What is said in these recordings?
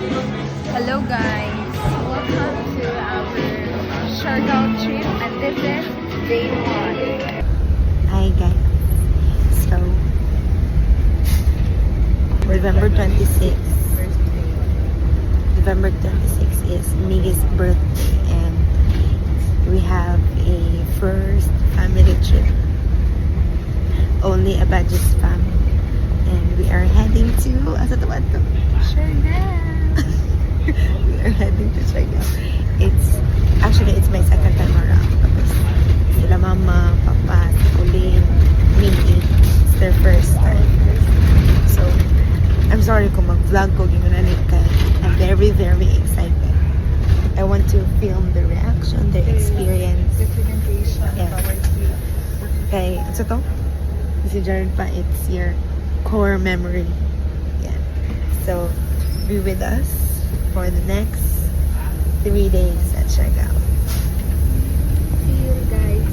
Hello guys, welcome to our Siargao trip and this is day 1. Hi guys. So November 26th. November 26th is Miggy's birthday and we have a first family trip. Only about just family. And we are heading to Siargao. we are heading to Siargao. It's my second time around. Tapos sila mama, papa, si Pauline, Miggy. It's their first time. So, I'm sorry kung mag-vlog ko ginunanit ka. I'm very, very excited. I want to film the reaction, the experience. Documentation. Yes. Okay, ano to? Si Jared pa, it's your core memory. Yeah. So, be with us for the next 3 days at Siargao. See you guys.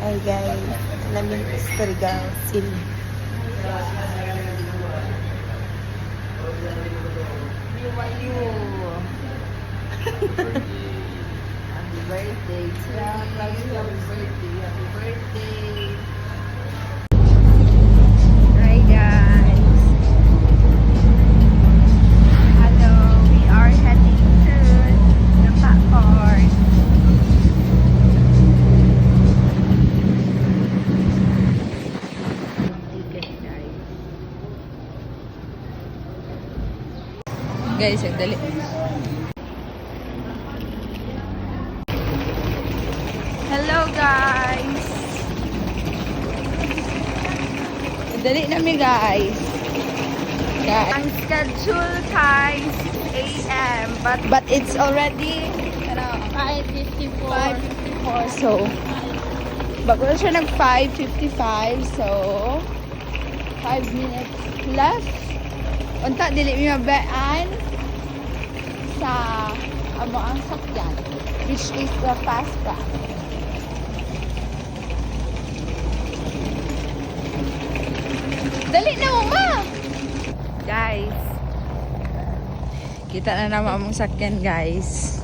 Hi guys, namin Siargao City. Happy birthday, Tia. Happy birthday. Hi guys. Hello, we are heading to the park. Guys, ang dali. Hello guys. Dali namin guys. Ang schedule time 6 a.m. but it's already 5:54. So bago na siya nag 5:55, so 5 minutes left. Unta dili mi mabaan sa amo ang sakyan, which is the fastback. Dali na mo, ma! Guys, kita na naman among sakyan, guys.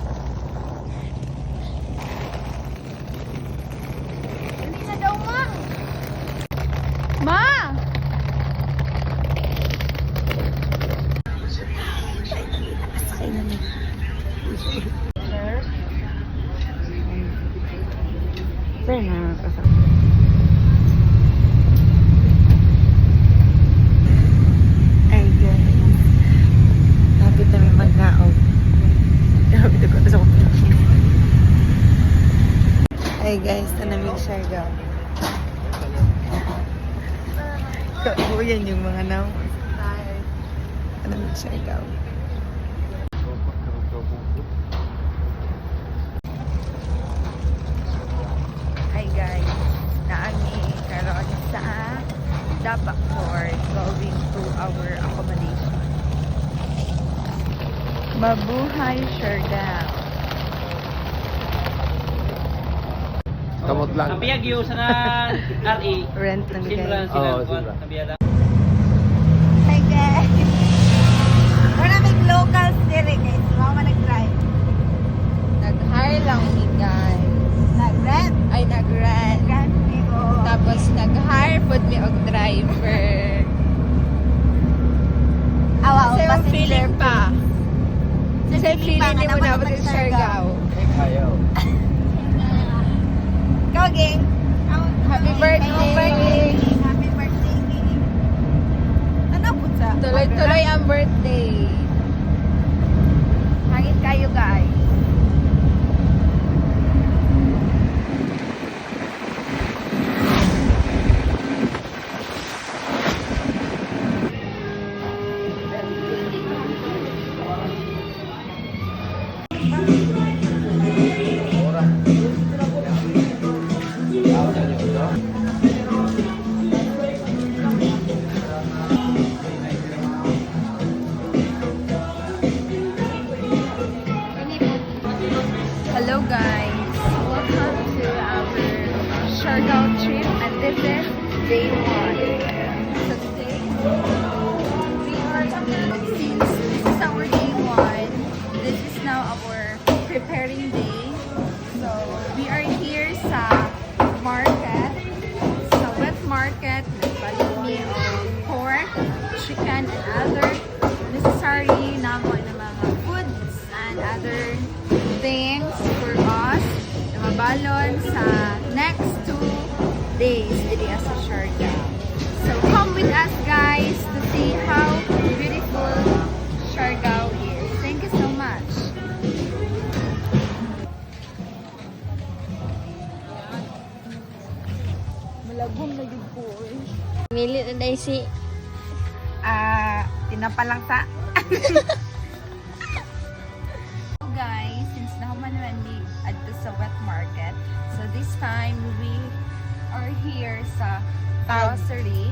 Dali na daw, ma! Ma! Sir na ay guys, lapit namin mag-naog. Lapit ako sa kumpulan. Ay guys, namin Siargao. Yan yung mga naong. Namin Siargao. Hi guys, naami karon sa Dapak Fort going to our accommodation. Mabuhay Siargao. Kamot lang. Ang biyag yun sa RE. Rent na Simran, guys. Oo, Simran. Simran. Ang biyada. Hi guys. Wala may locals dire guys. Mama nag-drive. Nag-hire lang mi guys. Nag-rent. Ay, nag-rent. Tapos nag-hire food mi og driver. Awa, Kasi yung feeling pa. Kasi feeling ni mo na sa Siargao. Ayaw. Ikaw, gang. Happy birthday! Happy birthday. Ano po sa? Tuloy-tuloy ang birthday. Hangin kayo guys. Hello guys, welcome to our Siargao trip and this is day 1. So today we are since this is our day 1, this is now our preparing day. So we are here sa market, sa wet market. Nagpalit me of pork, chicken and other necessary na mga foods and other things for us na mabalon sa next 2 days dito sa Siargao. So come with us guys to see how beautiful Siargao is. Thank you so much. Malagom na yung po. Mili na dahil si tinapalang sa Guys, since nahuman naman ni adto sa wet market, so this time we are here sa grocery,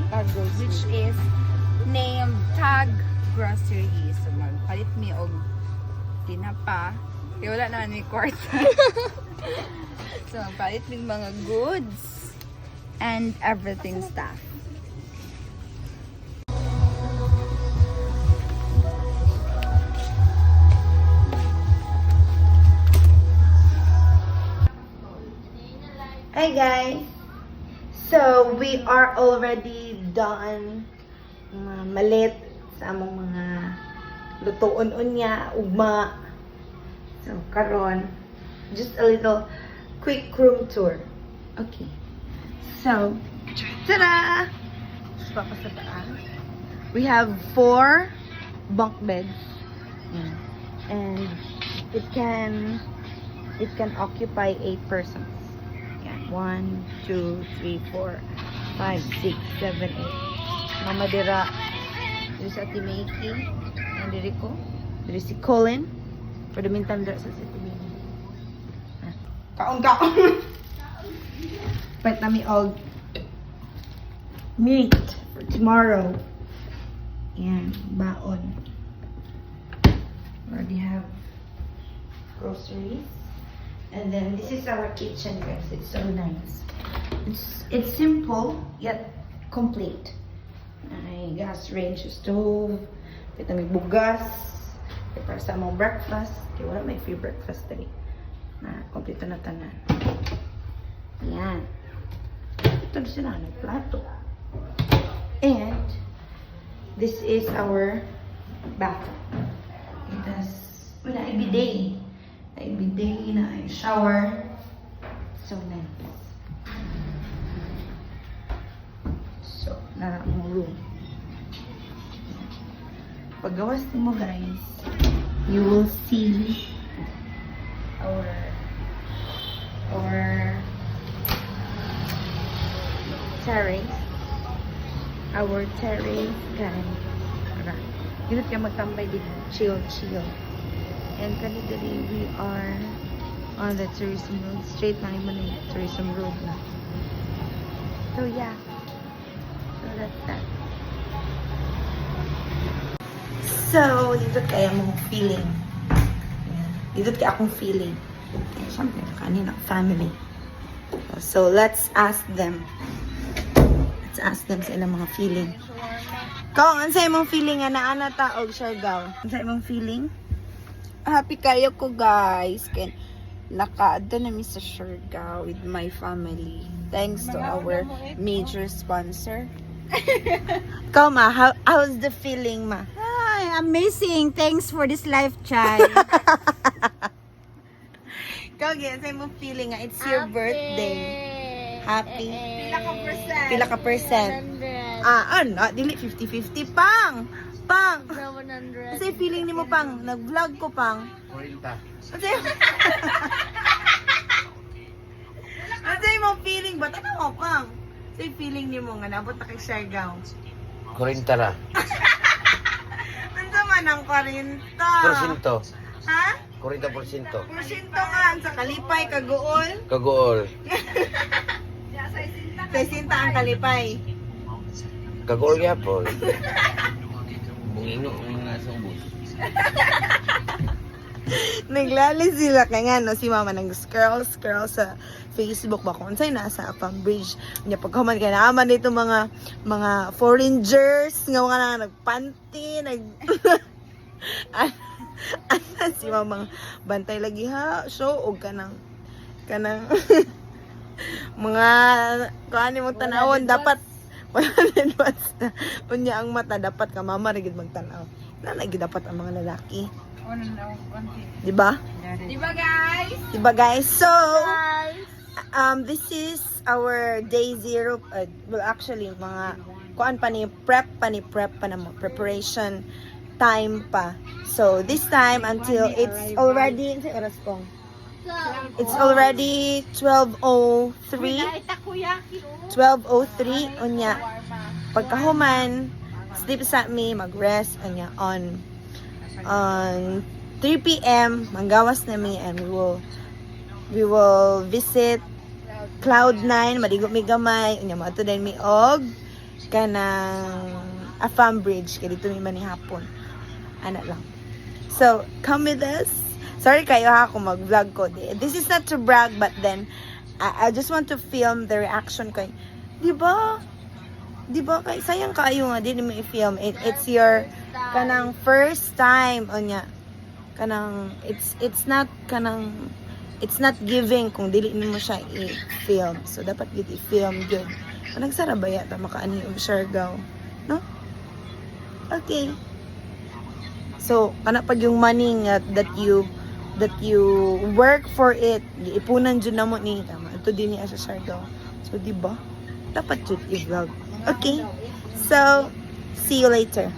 which is named Tag Grocery. So magpalit mi og tinapa. Kaya wala naman may kwarta. So magpalit mi mga goods and everything stuff. Hi guys! So, we are already done malit sa among mga lutoon unya, ugma. So, karon just a little quick room tour. Okay. So, tada! Papa sa taas. We have 4 bunk beds. Yan. And it can occupy 8 persons. 1, 2, 3, 4, 5, 6, 7, 8. Mama Dira. Diri si Ate Maiki. And diri ko. Diri si Colin. For the meantime, dira sa Ate Maiki. Kaon. Pwede namin og meat for tomorrow. Yan. Baon. Already have groceries. And then this is our kitchen, guys. It's so nice. It's simple yet complete. Ay, gas range stove. Kita may bugas. Kaya para sa among breakfast. Kaya wala may free breakfast tadi. Na kompleto na tanan. Ayan. Ito na sila ng plato. And this is our bathroom. It has wala bidet. Ay bidet na ay shower. So nice. So, na ang room. Paggawas mo guys, you will see our terrace. Our terrace guys. Dito kayo magtambay dito. Chill. And kanidali, we are on the tourism road. Straight lang yung tourism road na. So yeah. So that's that. So, dito kaya mong feeling. Dito kaya akong feeling. Siyempre, kanina family. So let's ask them. Let's ask them sa ilang mga feeling. Kung, ano sa imong feeling nga naana ta og Siargao? Ano sa imong feeling? Happy kayo ko guys. Kaya nakaado na mi sa Siargao with my family. Thanks to our major sponsor. Ikaw ma, how's the feeling ma? Hi, amazing. Thanks for this life, Chai. Ikaw ganyan sa imong feeling nga it's your birthday. Happy? Pila ka percent? 100. Dili 50-50 pang. Pang. 100. Kasi feeling nimo pang nag-vlog ko pang. 40. Kasi Ano imong feeling ba? Tama mo pang. Kasi feeling nimo nga nabot na kay Siargao. 40 ra. Ano man ang 40? Porsyento. Ha? 40%. Porsyento nga sa Kalipay, Kagool. Kagool. Kay Sinta ang Kalipay. Kagool gyapon. Bungino nga sa ubos. Naglali sila kay nga no si mama nang scroll sa Facebook ba kung sa'y nasa Afam Bridge. Nya pagkaman kay naaman dito mga foreigners nga mga nagpanty, si mama bantay lagi ha. So og kanang mga kuani mo tanawon dapat 100 watts na. Unya ang mata dapat ka mama ra gid magtan-aw. Na lagi dapat ang mga lalaki. Di ba? Diba guys? Diba guys? So, this is our day 0. Well, actually, mga kuan pa ni prep pa na mo. Preparation time pa. So, this time until it's already, it's already 12:03. 12:03. Unya, pagkahuman, sleep sa me, mag-rest, unya, on 3 p.m. manggawas na mi and we will visit Cloud9, maligo mi gamay, unya mo ato din mi og kanang Afam Bridge kay dito mi manihapon. Ana lang. So, come with us. Sorry kayo ha kung mag-vlog ko. This is not to brag but then I just want to film the reaction ko. Di ba? Kay sayang kaayo nga din mo i-film. It's your kanang first time onya. Kanang it's not giving kung dili nimo siya i-film. So dapat gid i-film gyud. Anong sarabaya ta makaani og Siargao, no? Okay. So kana pag yung money nga that you work for it, ipunan jud namo ni tama. Ito din ni sa Siargao. So di ba? Dapat jud i-vlog. Okay. So see you later.